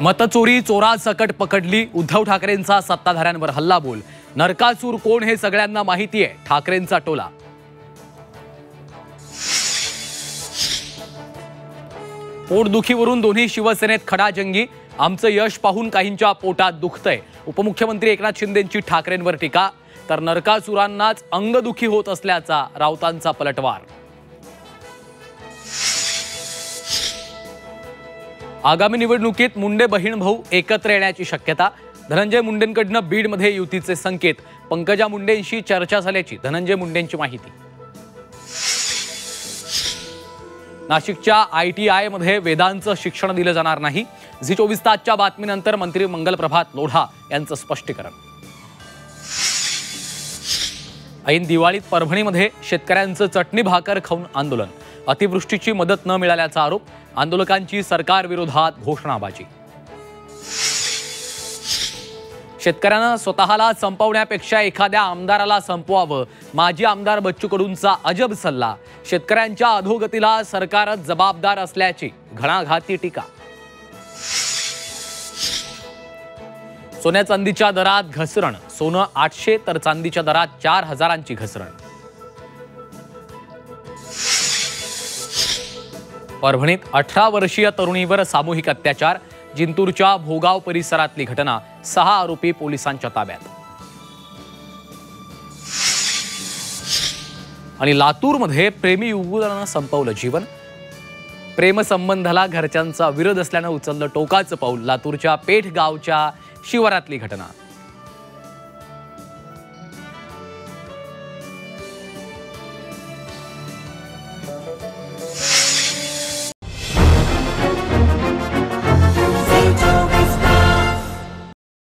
मतचोरी चोरासकट पकडली, उद्धव ठाकरेंचा सत्ताधाऱ्यांवर हल्लाबोल। नरकासूर कोण हे सगळ्यांना माहिती आहे, ठाकरेंचा टोला। पोटदुखीवरून दोन्ही शिवसेनेत खडाजंगी, आमचं यश पाहून काहींच्या पोटात दुखतंय। उपमुख्यमंत्री एकनाथ शिंदेंची ठाकरेंवर टीका, तर नरकासुरांनाच अंगदुखी होत असल्याचा राऊतांचा पलटवार। आगामी निवडणुकीत मुंडे बहीण भाऊ एकत्र येण्याची शक्यता, धनंजय मुंडेंकडून बीडमध्ये युतीचे संकेत। पंकजा मुंडेंशी चर्चा झाल्याची धनंजय मुंडेंची माहिती। नाशिकच्या ITI मध्ये वेदांचं शिक्षण दिलं जाणार नाही, झी24 तासच्या बातमीनंतर मंत्री मंगलप्रभात लोढा यांचं स्पष्टीकरण। ऐन दिवाळीत परभणीमध्ये शेतकऱ्यांचं चटणी भाकर खाऊन आंदोलन, अतिवृष्टीची मदत न मिळाल्याचा आरोप, आंदोलकांची सरकार विरोधात घोषणाबाजी। शेतकऱ्यांना स्वतःला संपवण्यापेक्षा एखाद्या आमदाराला संपवावं, माजी आमदार बच्चू कडूंचा अजब सल्ला। शेतकऱ्यांच्या अधोगतीला सरकारच जबाबदार असल्याची घणाघाती टीका। सोन्या चांदीच्या दरात घसरण, सोनं 800 तर चांदीच्या दरात 4000ची घसरण। परभणीत 18 वर्षीय तरुणीवर सामूहिक अत्याचार, जिंतूरच्या भोगाव परिसरातली घटना, 6 आरोपी पोलिसांच्या ताब्यात। आणि लातूरमध्ये प्रेमी युगुलानं संपवलं जीवन, प्रेमसंबंधाला घरच्यांचा विरोध असल्यानं उचललं टोकाचं पाऊल। लातूरच्या पेठ गावच्या शिवारातली घटना।